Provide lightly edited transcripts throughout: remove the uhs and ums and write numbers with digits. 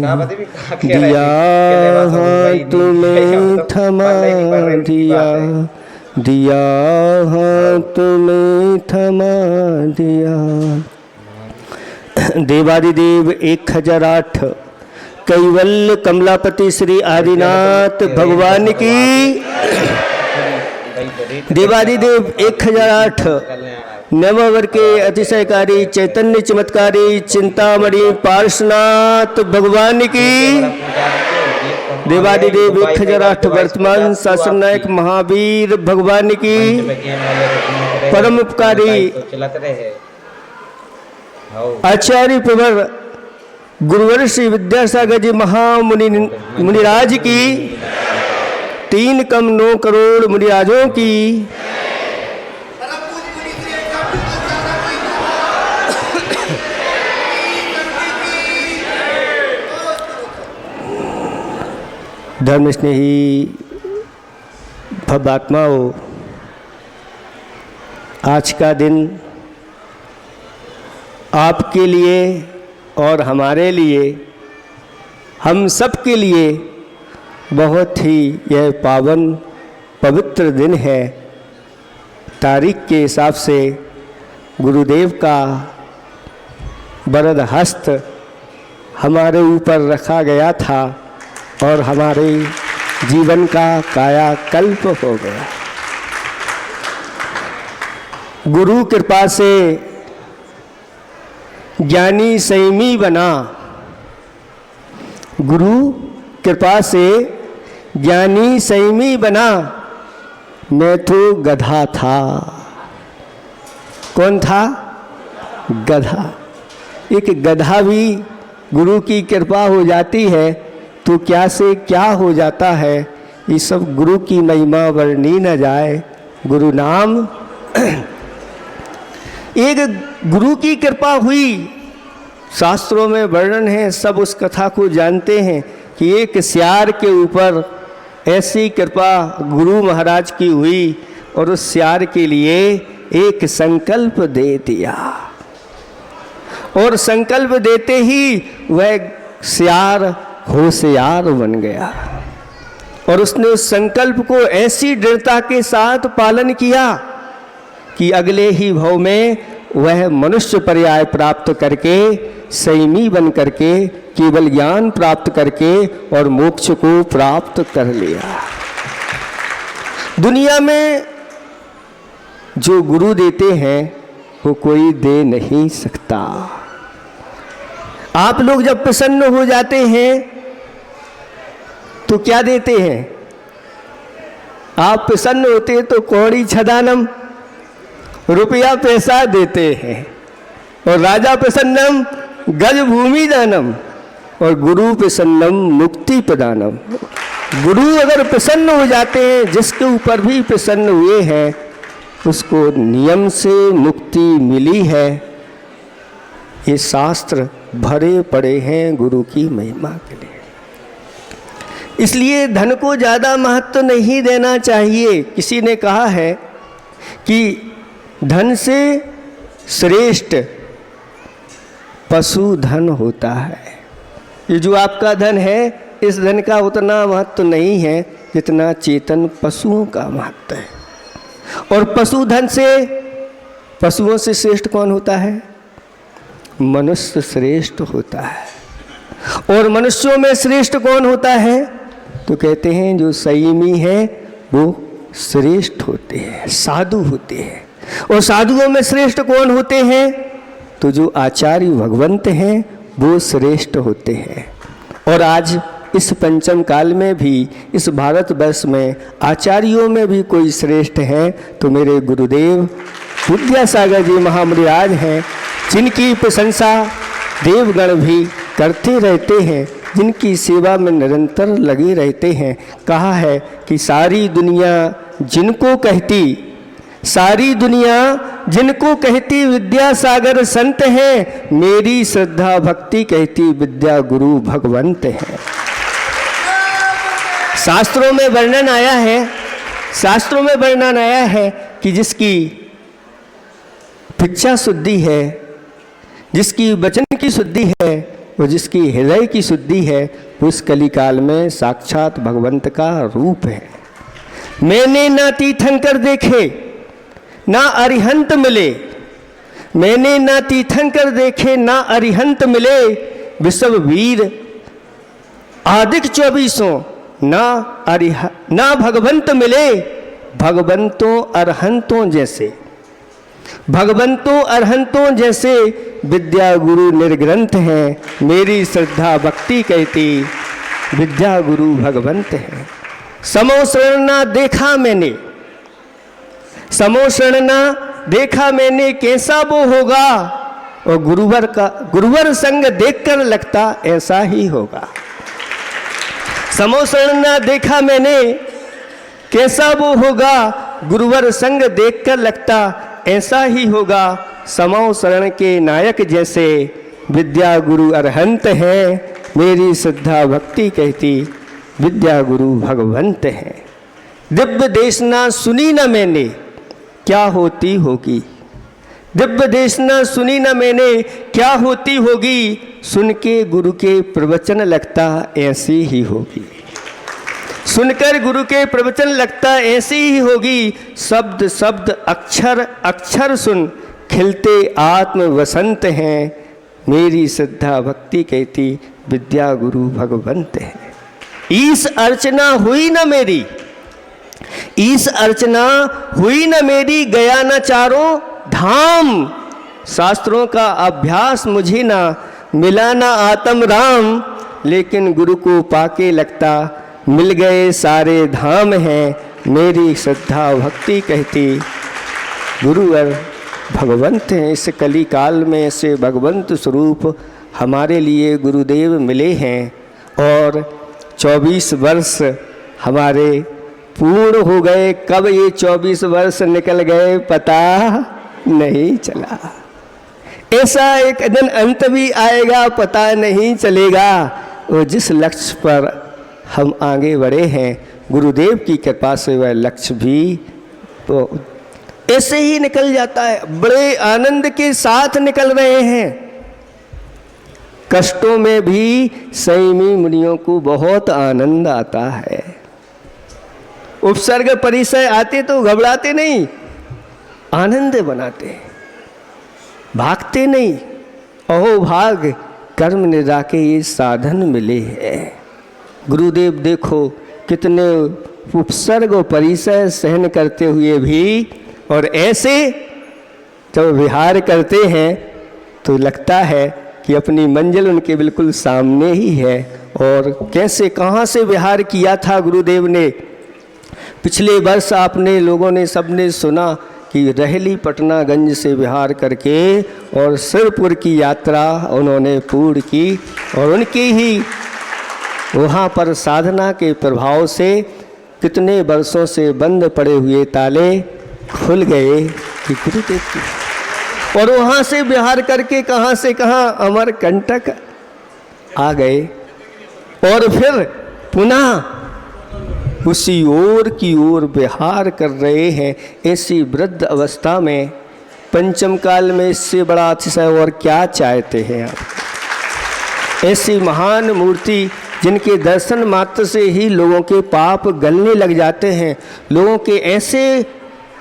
दिया हाथ में थमा दिया, दिया हाथ में थमा दिया। देवादिदेव 1008 कैवल्य कमलापति श्री आदिनाथ भगवान की। देवादिदेव 1008 नववर के अतिशयकारी चैतन्य चमत्कारी चिंतामणि पार्श्वनाथ भगवान की। देवादिदेव 1008 वर्तमान शासन नायक महावीर भगवान की। परम उपकारी आचार्य प्रवर गुरुवर श्री विद्यासागर जी महामुनि मुनिराज की। 3 कम 9 करोड़ मुनिराजों की। धर्म स्नेही भवात्माओं, आज का दिन आपके लिए और हमारे लिए, हम सब के लिए बहुत ही यह पावन पवित्र दिन है। तारीख के हिसाब से गुरुदेव का वरद हस्त हमारे ऊपर रखा गया था और हमारे जीवन का कायाकल्प हो गया। गुरु कृपा से ज्ञानी संयमी बना, गुरु कृपा से ज्ञानी संयमी बना। मैं तो गधा था। कौन था? गधा। एक गधा भी गुरु की कृपा हो जाती है तो क्या से क्या हो जाता है। ये सब गुरु की महिमा वर्णी न जाए। गुरु नाम एक गुरु की कृपा हुई। शास्त्रों में वर्णन है, सब उस कथा को जानते हैं कि एक सियार के ऊपर ऐसी कृपा गुरु महाराज की हुई और उस सियार के लिए एक संकल्प दे दिया और संकल्प देते ही वह सियार होशियार बन गया और उसने उस संकल्प को ऐसी दृढ़ता के साथ पालन किया कि अगले ही भव में वह मनुष्य पर्याय प्राप्त करके संयमी बन करके केवल ज्ञान प्राप्त करके और मोक्ष को प्राप्त कर लिया। दुनिया में जो गुरु देते हैं वो कोई दे नहीं सकता। आप लोग जब प्रसन्न हो जाते हैं तो क्या देते हैं? आप प्रसन्न होते हैं तो कौड़ी छदानम, रुपया पैसा देते हैं, और राजा प्रसन्नम गज भूमि दानम, और गुरु प्रसन्नम मुक्ति प्रदानम। गुरु अगर प्रसन्न हो जाते हैं, जिसके ऊपर भी प्रसन्न हुए हैं, उसको नियम से मुक्ति मिली है। ये शास्त्र भरे पड़े हैं गुरु की महिमा के लिए। इसलिए धन को ज़्यादा महत्व नहीं देना चाहिए। किसी ने कहा है कि धन से श्रेष्ठ पशु धन होता है। ये जो आपका धन है, इस धन का उतना महत्व नहीं है जितना चेतन पशुओं का महत्व है। और पशु धन से, पशुओं से श्रेष्ठ कौन होता है? मनुष्य श्रेष्ठ होता है। और मनुष्यों में श्रेष्ठ कौन होता है? तो कहते हैं जो संयमी है वो श्रेष्ठ होते हैं, साधु होते हैं। और साधुओं में श्रेष्ठ कौन होते हैं? तो जो आचार्य भगवंत हैं वो श्रेष्ठ होते हैं। और आज इस पंचम काल में भी, इस भारतवर्ष में आचार्यों में भी कोई श्रेष्ठ है तो मेरे गुरुदेव विद्यासागर जी महामुनिराज हैं, जिनकी प्रशंसा देवगण भी करते रहते हैं, जिनकी सेवा में निरंतर लगे रहते हैं। कहा है कि सारी दुनिया जिनको कहती, सारी दुनिया जिनको कहती विद्यासागर संत हैं, मेरी श्रद्धा भक्ति कहती विद्या गुरु भगवंत हैं। शास्त्रों में वर्णन आया है, शास्त्रों में वर्णन आया है कि जिसकी भिक्षा शुद्धि है, जिसकी वचन की शुद्धि है, और जिसकी हृदय की शुद्धि है उस कलिकाल में साक्षात भगवंत का रूप है। मैंने ना तीर्थंकर देखे ना अरिहंत मिले, मैंने ना तीर्थंकर देखे ना अरिहंत मिले, विश्व वीर आदिक 24 ना भगवंत मिले, भगवंतों अरहंतों जैसे, भगवंतों अरहंतों जैसे विद्या गुरु निर्ग्रंथ हैं, मेरी श्रद्धा भक्ति कहती विद्या गुरु भगवंत हैं। समो शरण ना देखा मैंने, समो शरण ना देखा मैंने, कैसा वो होगा, और गुरुवर संग देखकर लगता ऐसा ही होगा। समो शरण ना देखा मैंने, कैसा वो होगा, गुरुवर संग देखकर लगता ऐसा ही होगा। समो शरण के नायक जैसे विद्या गुरु अरहंत हैं, मेरी श्रद्धा भक्ति कहती विद्या गुरु भगवंत हैं। दिव्य देशना सुनी न मैंने, क्या होती होगी, दिव्य देशना सुनी न मैंने, क्या होती होगी, सुन के गुरु के प्रवचन लगता ऐसी ही होगी, सुनकर गुरु के प्रवचन लगता ऐसी ही होगी। शब्द शब्द अक्षर अक्षर सुन खिलते आत्म वसंत हैं, मेरी श्रद्धा भक्ति कहती विद्या गुरु भगवंत है। ईस अर्चना हुई न मेरी, ईस अर्चना हुई न मेरी, गया न चारों धाम, शास्त्रों का अभ्यास मुझे ना मिला ना आत्म राम, लेकिन गुरु को पाके लगता मिल गए सारे धाम हैं, मेरी श्रद्धा भक्ति कहती गुरुवर भगवंत हैं। इस कली काल में ऐसे भगवंत स्वरूप हमारे लिए गुरुदेव मिले हैं और 24 वर्ष हमारे पूर्ण हो गए। कब ये 24 वर्ष निकल गए पता नहीं चला। ऐसा एक दिन अंत भी आएगा, पता नहीं चलेगा। और जिस लक्ष्य पर हम आगे बढ़े हैं, गुरुदेव की कृपा से वह लक्ष्य भी तो ऐसे ही निकल जाता है। बड़े आनंद के साथ निकल रहे हैं। कष्टों में भी संयमी मुनियों को बहुत आनंद आता है। उपसर्ग परिचय आते तो घबराते नहीं, आनंद बनाते, भागते नहीं। अहो भाग कर्म निरा के ये साधन मिले हैं। गुरुदेव देखो कितने उपसर्ग और परिचय सहन करते हुए भी, और ऐसे जब विहार करते हैं तो लगता है कि अपनी मंजिल उनके बिल्कुल सामने ही है। और कैसे कहाँ से विहार किया था गुरुदेव ने। पिछले वर्ष आपने लोगों ने सबने सुना कि रहली पटनागंज से विहार करके और सिरपुर की यात्रा उन्होंने पूर्ण की, और उनकी ही वहाँ पर साधना के प्रभाव से कितने वर्षों से बंद पड़े हुए ताले खुल गए कि गुरुदेव की। और वहाँ से विहार करके कहाँ से कहाँ अमरकंटक आ गए, और फिर पुनः उसी ओर की ओर विहार कर रहे हैं। ऐसी वृद्ध अवस्था में पंचम काल में इससे बड़ा अतिशय और क्या चाहते हैं आप। ऐसी महान मूर्ति जिनके दर्शन मात्र से ही लोगों के पाप गलने लग जाते हैं, लोगों के ऐसे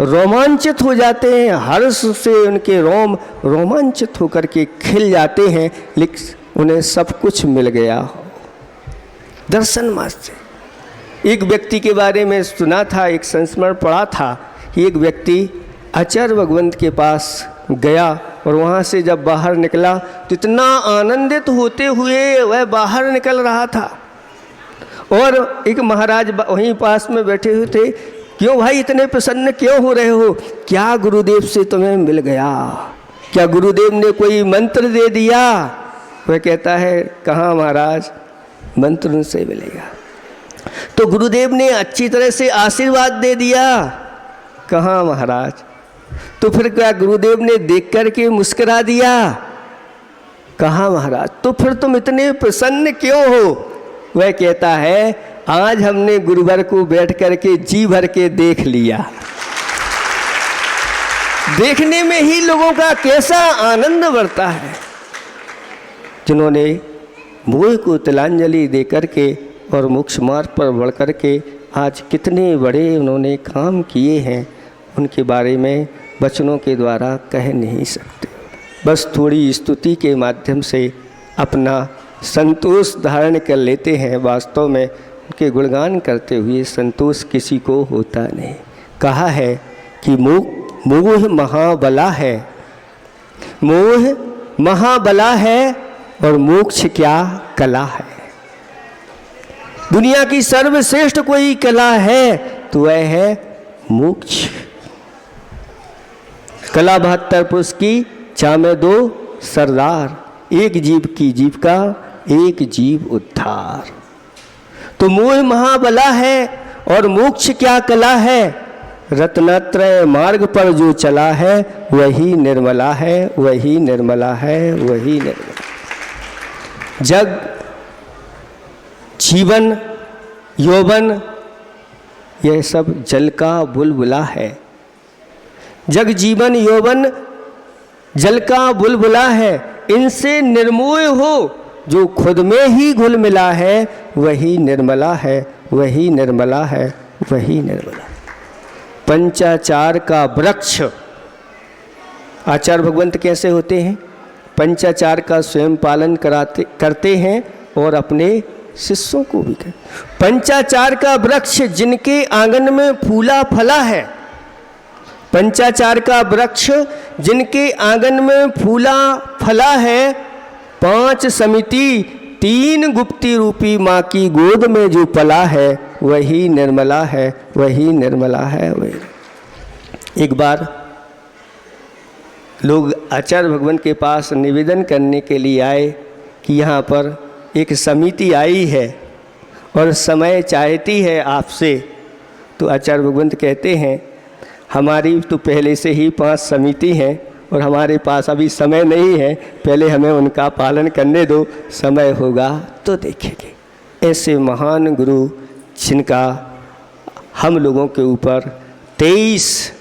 रोमांचित हो जाते हैं, हर्ष से उनके रोम रोमांचित होकर के खिल जाते हैं, लेकिन उन्हें सब कुछ मिल गया दर्शन मात्र से। एक व्यक्ति के बारे में सुना था, एक संस्मरण पढ़ा था कि एक व्यक्ति आचार्य भगवंत के पास गया और वहाँ से जब बाहर निकला तो इतना आनंदित होते हुए वह बाहर निकल रहा था। और एक महाराज वहीं पास में बैठे हुए थे। क्यों भाई इतने प्रसन्न क्यों हो रहे हो? क्या गुरुदेव से तुम्हें मिल गया? क्या गुरुदेव ने कोई मंत्र दे दिया? वह कहता है कहाँ महाराज, मंत्र उनसे मिलेगा। तो गुरुदेव ने अच्छी तरह से आशीर्वाद दे दिया? कहाँ महाराज। तो फिर क्या गुरुदेव ने देख कर के मुस्कुरा दिया? कहाँ महाराज। तो फिर तुम इतने प्रसन्न क्यों हो? वह कहता है आज हमने गुरुवर को बैठ कर के जी भर के देख लिया। देखने में ही लोगों का कैसा आनंद बढ़ता है। जिन्होंने मोह को तिलांजलि दे करके और मोक्ष मार्ग पर बढ़ कर के आज कितने बड़े उन्होंने काम किए हैं, उनके बारे में वचनों के द्वारा कह नहीं सकते। बस थोड़ी स्तुति के माध्यम से अपना संतोष धारण कर लेते हैं। वास्तव में उनके गुणगान करते हुए संतोष किसी को होता नहीं। कहा है कि मोह महाबला है, मोह महाबला है और मोक्ष क्या कला है। दुनिया की सर्वश्रेष्ठ कोई कला है तो वह है मोक्ष। कला 72 पुरुष की, चामे 2 सरदार, एक जीव की जीविका, एक जीव उद्धार। तो मोह महाबला है और मोक्ष क्या कला है। रत्नत्रय मार्ग पर जो चला है वही निर्मला है, वही निर्मला है, वही निर्मला। जग, जीवन, यौवन, यह सब जल का बुलबुला है। जग, जीवन, यौवन जल का बुलबुला है। इनसे निर्मोह हो जो खुद में ही घुल मिला है, वही निर्मला है, वही निर्मला है, वही निर्मला। पंचाचार का वृक्ष, आचार्य भगवंत कैसे होते हैं? पंचाचार का स्वयं पालन करते हैं और अपने शिष्यों को भी करते। पंचाचार का वृक्ष जिनके आंगन में फूला फला है, पंचाचार का वृक्ष जिनके आंगन में फूला फला है, 5 समिति 3 गुप्ती रूपी माँ की गोद में जो पला है, वही निर्मला है, वही निर्मला है, वही। एक बार लोग आचार्य भगवंत के पास निवेदन करने के लिए आए कि यहाँ पर एक समिति आई है और समय चाहती है आपसे। तो आचार्य भगवंत कहते हैं, हमारी तो पहले से ही 5 समिति हैं और हमारे पास अभी समय नहीं है, पहले हमें उनका पालन करने दो, समय होगा तो देखेंगे। ऐसे महान गुरु जिनका हम लोगों के ऊपर 23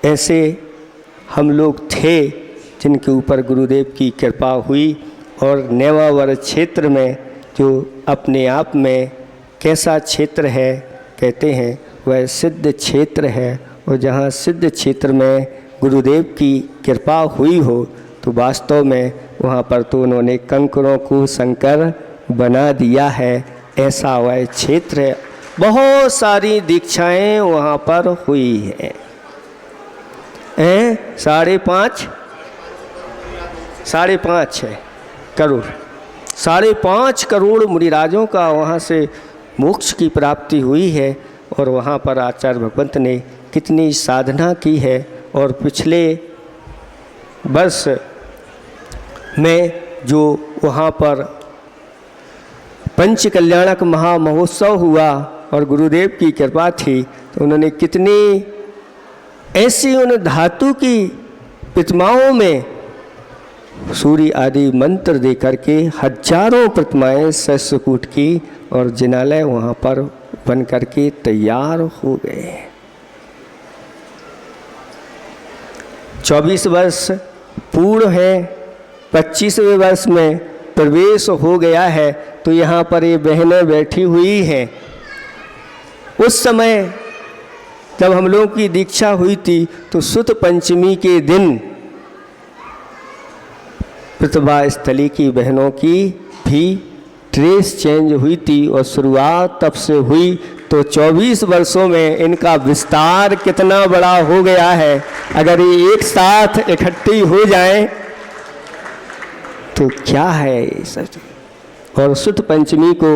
ऐसे हम लोग थे जिनके ऊपर गुरुदेव की कृपा हुई। और नेवावर क्षेत्र में जो अपने आप में कैसा क्षेत्र है, कहते हैं वह सिद्ध क्षेत्र है। और जहाँ सिद्ध क्षेत्र में गुरुदेव की कृपा हुई हो तो वास्तव में वहाँ पर तो उन्होंने कंकरों को कंकर बना दिया है, ऐसा वह क्षेत्र है। बहुत सारी दीक्षाएं वहाँ पर हुई हैं। 5.5 करोड़ 5.5 करोड़ मुनिराजों का वहाँ से मोक्ष की प्राप्ति हुई है। और वहाँ पर आचार्य भगवंत ने कितनी साधना की है। और पिछले वर्ष में जो वहाँ पर पंच कल्याणक महामहोत्सव हुआ और गुरुदेव की कृपा थी, तो उन्होंने कितनी ऐसी उन धातु की प्रतिमाओं में सूर्य आदि मंत्र दे करके हजारों प्रतिमाएं सहस्रकूट की और जिनालय वहाँ पर बन करके तैयार हो गए। 24 वर्ष पूर्ण है, 25वें वर्ष में प्रवेश हो गया है। तो यहाँ पर ये बहनें बैठी हुई हैं। उस समय जब हम लोगों की दीक्षा हुई थी तो सुत पंचमी के दिन प्रतिभा स्थली की बहनों की भी ड्रेस चेंज हुई थी और शुरुआत तब से हुई। तो 24 वर्षों में इनका विस्तार कितना बड़ा हो गया है। अगर ये एक साथ इकट्ठी हो जाएं तो क्या है ये सब। और सुत पंचमी को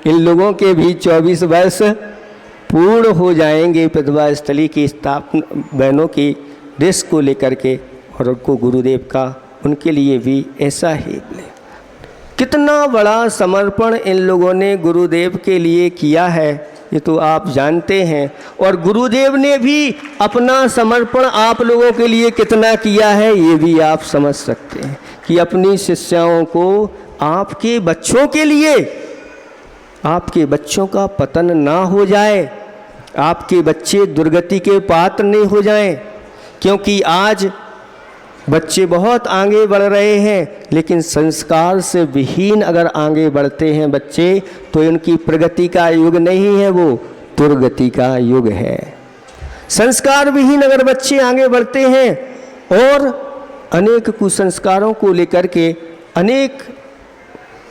इन लोगों के भी 24 वर्ष पूर्ण हो जाएंगे प्रतिभा स्थली की स्थापना बहनों की ड्रेस को लेकर के। और उनको गुरुदेव का उनके लिए भी ऐसा ही मिले। कितना बड़ा समर्पण इन लोगों ने गुरुदेव के लिए किया है ये तो आप जानते हैं। और गुरुदेव ने भी अपना समर्पण आप लोगों के लिए कितना किया है ये भी आप समझ सकते हैं कि अपनी शिष्याओं को आपके बच्चों के लिए, आपके बच्चों का पतन ना हो जाए, आपके बच्चे दुर्गति के पात्र नहीं हो जाएं। क्योंकि आज बच्चे बहुत आगे बढ़ रहे हैं, लेकिन संस्कार से विहीन अगर आगे बढ़ते हैं बच्चे, तो उनकी प्रगति का युग नहीं है, वो दुर्गति का युग है। संस्कार विहीन अगर बच्चे आगे बढ़ते हैं और अनेक कुसंस्कारों को लेकर के अनेक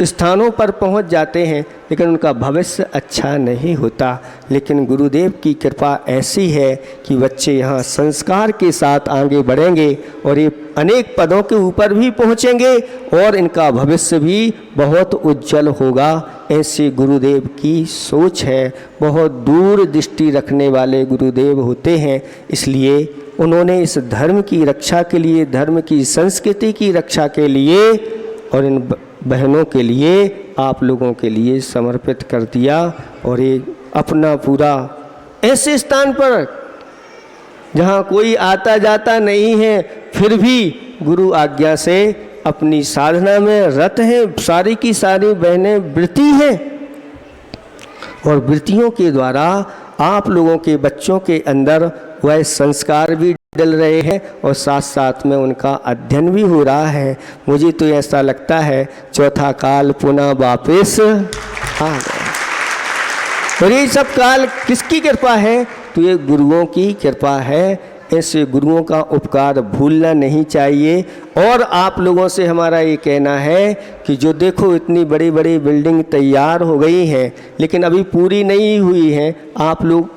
स्थानों पर पहुंच जाते हैं, लेकिन उनका भविष्य अच्छा नहीं होता। लेकिन गुरुदेव की कृपा ऐसी है कि बच्चे यहाँ संस्कार के साथ आगे बढ़ेंगे और ये अनेक पदों के ऊपर भी पहुँचेंगे और इनका भविष्य भी बहुत उज्जवल होगा। ऐसे गुरुदेव की सोच है। बहुत दूर दृष्टि रखने वाले गुरुदेव होते हैं, इसलिए उन्होंने इस धर्म की रक्षा के लिए, धर्म की संस्कृति की रक्षा के लिए और इन बहनों के लिए, आप लोगों के लिए समर्पित कर दिया। और ये अपना पूरा ऐसे स्थान पर जहाँ कोई आता जाता नहीं है, फिर भी गुरु आज्ञा से अपनी साधना में रत हैं। सारी की सारी बहनें व्रती हैं और व्रतियों के द्वारा आप लोगों के बच्चों के अंदर वह संस्कार भी डल रहे हैं और साथ साथ में उनका अध्ययन भी हो रहा है। मुझे तो ऐसा लगता है चौथा काल पुनः वापस आ गया। और ये सब काल किसकी कृपा है? तो ये गुरुओं की कृपा है। ऐसे गुरुओं का उपकार भूलना नहीं चाहिए। और आप लोगों से हमारा ये कहना है कि जो देखो इतनी बड़ी बड़ी बिल्डिंग तैयार हो गई हैं, लेकिन अभी पूरी नहीं हुई हैं। आप लोग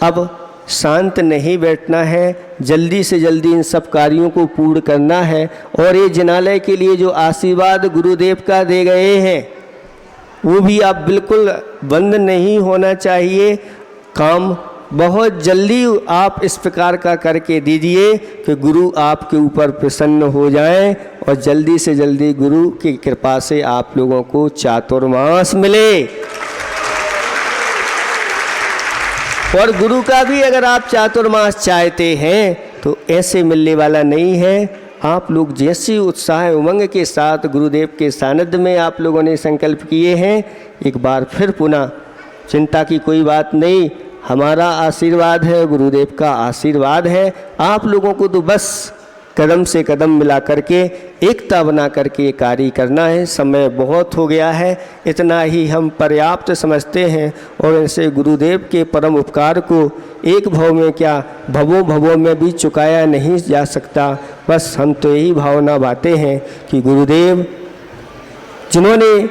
अब शांत नहीं बैठना है, जल्दी से जल्दी इन सब कार्यों को पूर्ण करना है। और ये जिनालय के लिए जो आशीर्वाद गुरुदेव का दे गए हैं, वो भी आप बिल्कुल बंद नहीं होना चाहिए। काम बहुत जल्दी आप इस प्रकार का करके दीजिए कि गुरु आपके ऊपर प्रसन्न हो जाएं और जल्दी से जल्दी गुरु की कृपा से आप लोगों को चातुर्मास मिले। और गुरु का भी अगर आप चातुर्मास चाहते हैं तो ऐसे मिलने वाला नहीं है। आप लोग जैसे उत्साह उमंग के साथ गुरुदेव के सानिध्य में आप लोगों ने संकल्प किए हैं, एक बार फिर पुनः चिंता की कोई बात नहीं। हमारा आशीर्वाद है, गुरुदेव का आशीर्वाद है। आप लोगों को तो बस कदम से कदम मिला करके एकता बना करके कार्य करना है। समय बहुत हो गया है, इतना ही हम पर्याप्त समझते हैं। और ऐसे गुरुदेव के परम उपकार को एक भव में क्या भवों भवों में भी चुकाया नहीं जा सकता। बस हम तो यही भावना बातें हैं कि गुरुदेव जिन्होंने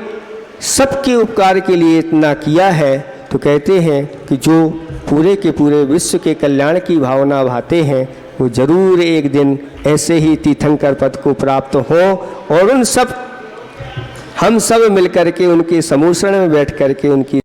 सबके उपकार के लिए इतना किया है, तो कहते हैं कि जो पूरे के पूरे विश्व के कल्याण की भावना भाते हैं, वो जरूर एक दिन ऐसे ही तीर्थंकर पद को प्राप्त हो। और उन सब हम सब मिलकर के उनके समूषण में बैठ करके उनकी